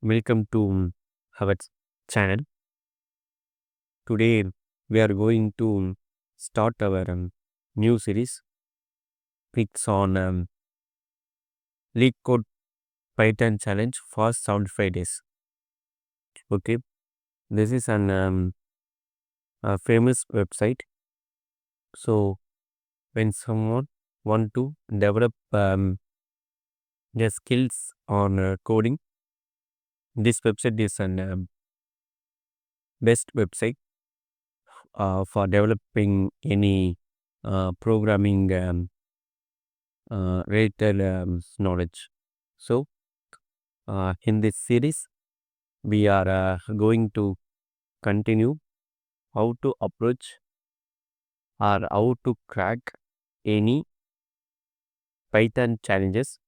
Welcome to our channel. Today we are going to start our new series. It's on LeetCode Python challenge for 75 days. Okay, this is a famous website. So when someone want to develop their skills on coding, this website is an best website for developing any programming related knowledge. So in this series, we are going to continue how to approach or how to crack any Python challenges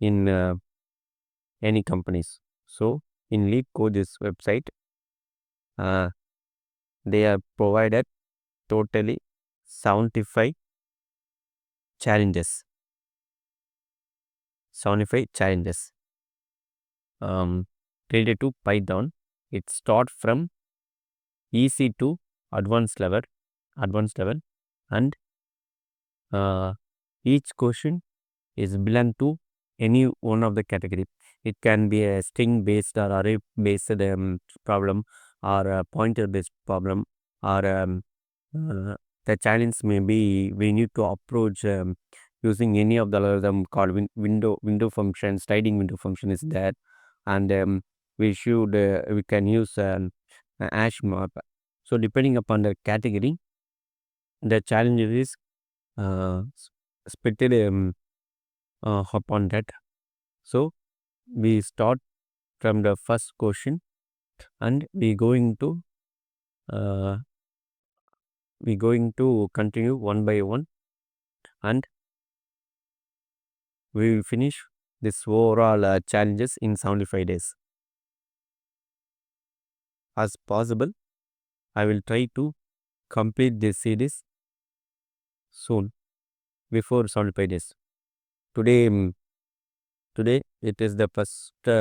in any companies. So in LeetCode, this website, uh, they are provided totally 75 challenges. 75 challenges related to Python. It starts from easy to advanced level, and each question is belong to any one of the category. It can be a string based or array based problem, or a pointer based problem, or the challenge may be we need to approach using any of the algorithm called window function. Sliding window function is there, and we can use a hash map. So depending upon the category, the challenge is split upon that. So we start from the first question, and we going to continue one by one, and we will finish this overall challenges in 75 days. As possible, I will try to complete this series soon, before 75 days. Today it is the first. We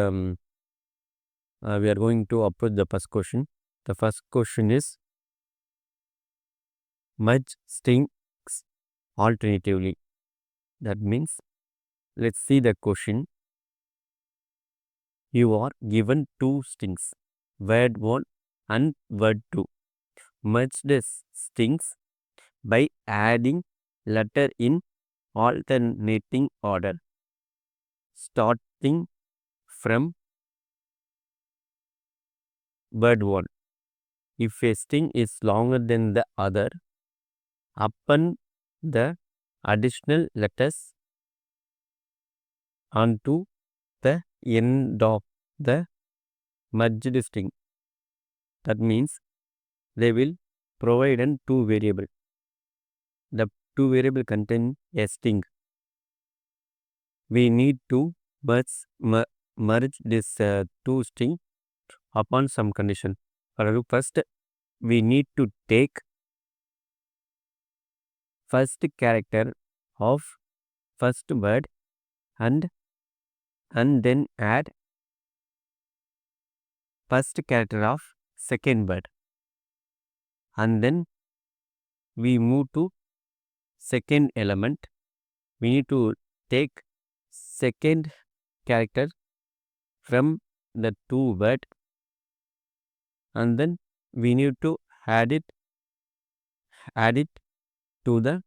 are going to approach the first question. The first question is merge strings alternatively. That means, let's see the question. You are given two strings, word 1 and word 2. Merge the strings by adding letter in alternating order, starting from word 1. If a string is longer than the other, append the additional letters onto the end of the merged string. That means they will provide two variable. The two variable contain a string. We need to merge this two string upon some condition. First, we need to take first character of first word and then add first character of second word, and then we move to second element. We need to take second character from the two word, and then we need to add it to the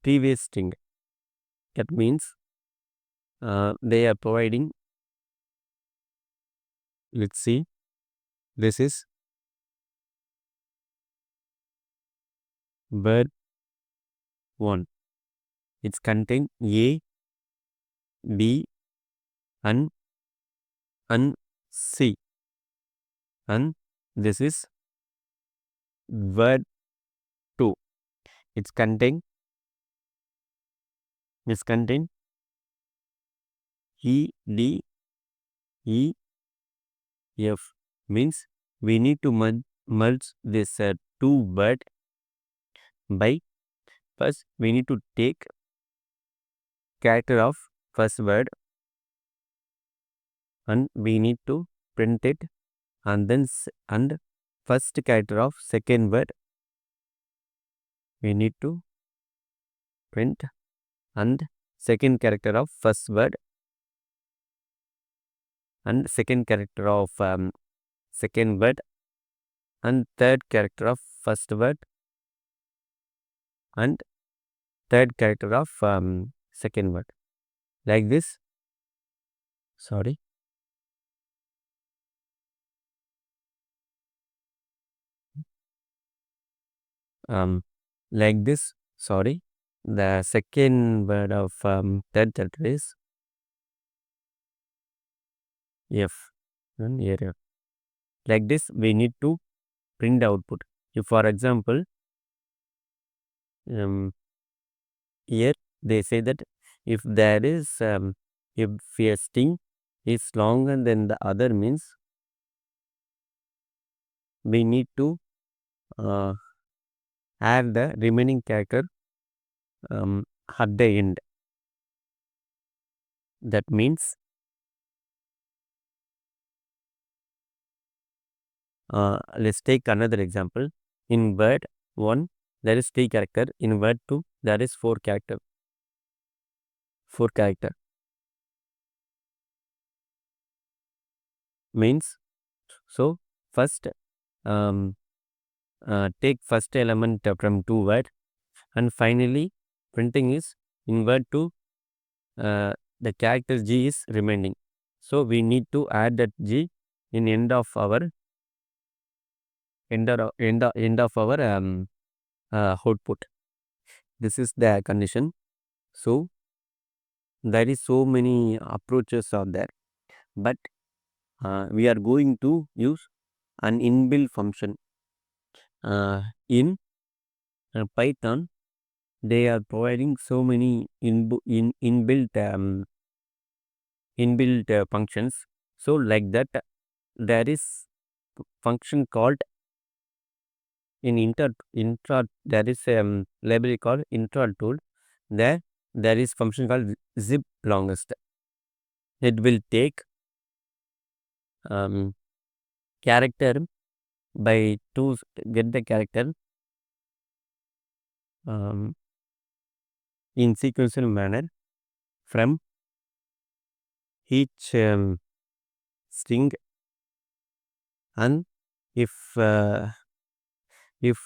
previous string. That means they are providing, let's see, this is word 1. It's contain A, B and C, and this is word 2. It's contain E, D, E, F. Means we need to merge this two word by, first we need to take character of first word and we need to print it, and then and first character of second word we need to print, and second character of first word, and second character of second word, and third character of first word, and third character of second word, like this. Sorry. Like this. Sorry. The second word of third letter is F. And here, like this, we need to print the output. If, for example, here they say that if there is if a string is longer than the other, means we need to add the remaining character at the end. That means let's take another example. In word 1 there is 3 character, in word 2 there is 4 character. Means, so first take first element from 2 word, and finally printing is in word 2 the character G is remaining. So we need to add that G in end of our output. This is the condition. So there is so many approaches are there, but we are going to use an inbuilt function in Python. They are providing so many inbuilt functions. So like that, there is function called in intra there is a library called intra tool. There is function called zip longest. It will take character by to get the character in sequential manner from each string, and if if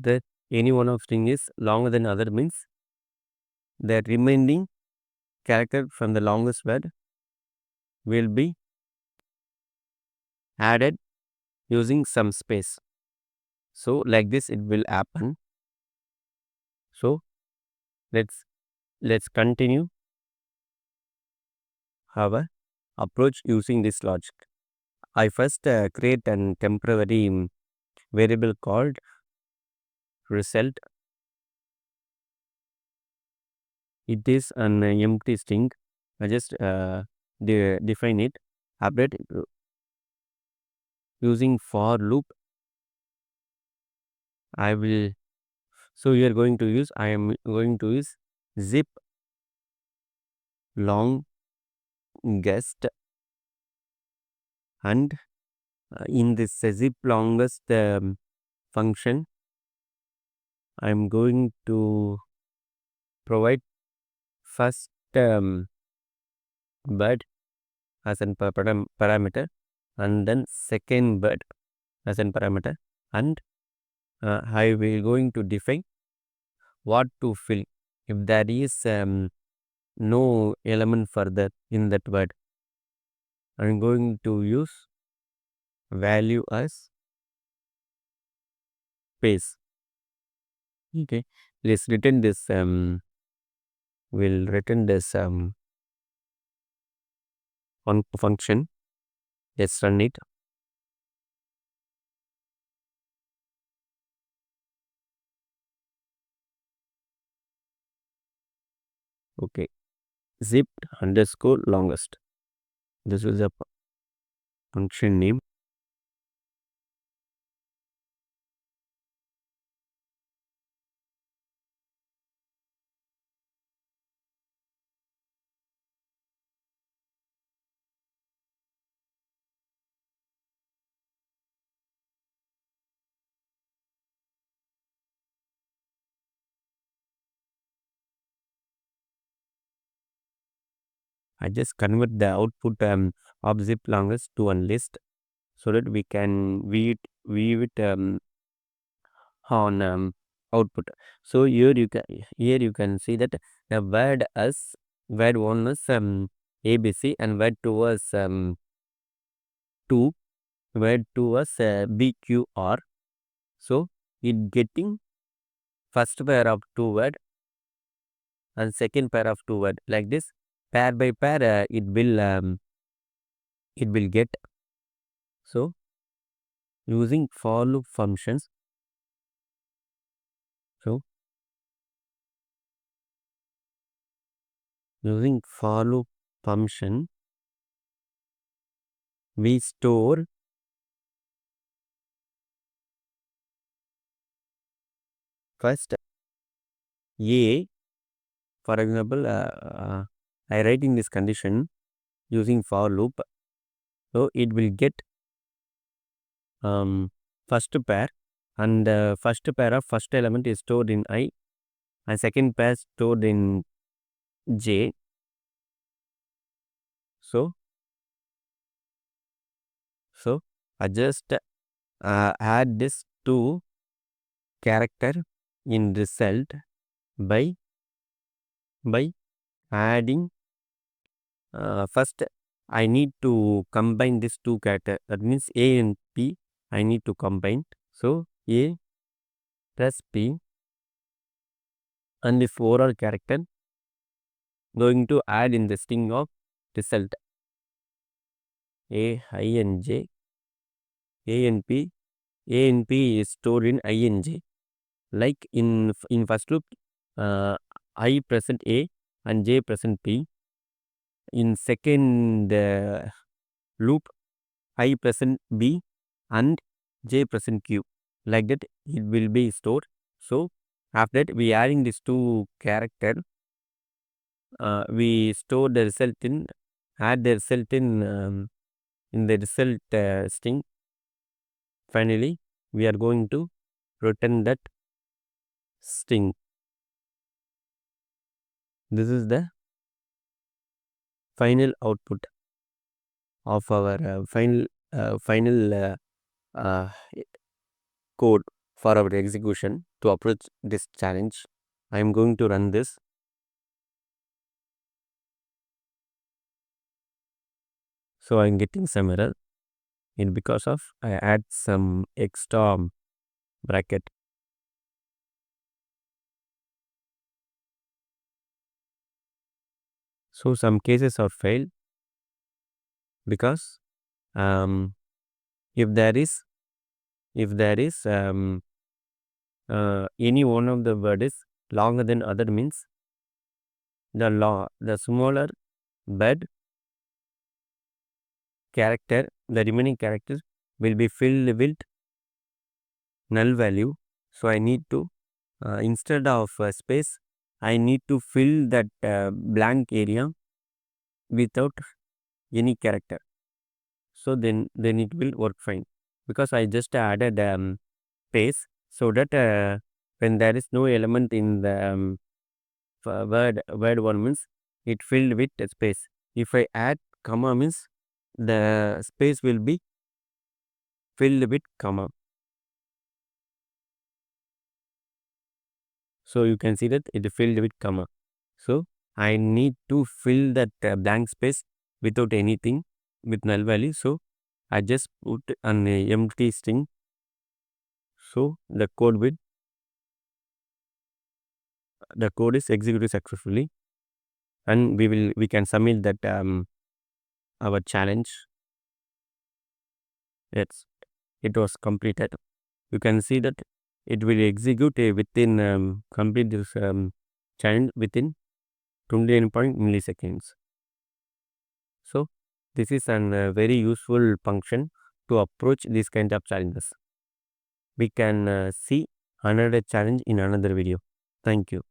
the any one of string is longer than other, means the remaining character from the longest word will be added using some space. So like this it will happen. So let's continue our approach using this logic. I first create an temporary variable called result. It is an empty string. I just define it, update using for loop. I will, so you are going to use, I am going to use zip long guest, and in this zip longest function I am going to provide first word as an parameter, and then second word as an parameter, and I will going to define what to fill if there is no element further in that word. I am going to use value as space. Okay, let's return this we'll return this one function. Let's run it. Okay, zip underscore longest. This is a function name. I just convert the output of zip longest to one list so that we can view it on output. So here you can see that the word one is ABC and word two was 2, word 2 was BQR. So it getting first pair of two word and second pair of two word like this pair by pair it will get. So using for loop functions, so using for loop function we store first a. For example, I writing this condition using for loop, so it will get first pair, and first pair of first element is stored in I and second pair stored in J. So I just add this to character in result by adding first I need to combine these two character, that means A and P I need to combine. So A plus P and this overall character going to add in the string of result A, I and J, A and P. A and P is stored in I and J. Like in first loop, I present A and J present P. In second loop, I present B and J present Q. Like that, it will be stored. So after that, we adding these two character. We store the result in, add the result in the result string. Finally, we are going to return that string. This is the final output of our final uh, code for our execution to approach this challenge. I am going to run this. So I am getting some error. It because of I add some extra bracket. So some cases are failed because if there is any one of the word is longer than other, means the smaller word character, the remaining characters will be filled with null value. So I need to instead of space, I need to fill that blank area without any character. So then it will work fine because I just added space so that when there is no element in the word one, means it filled with space. If I add comma, means the space will be filled with comma. So you can see that it filled with comma. So I need to fill that blank space without anything with null value. So I just put an empty string. So the code is executed successfully, and we can submit that our challenge. Yes, it was completed. You can see that it will execute within complete this challenge within 29 milliseconds. So this is an very useful function to approach these kind of challenges. We can see another challenge in another video. Thank you.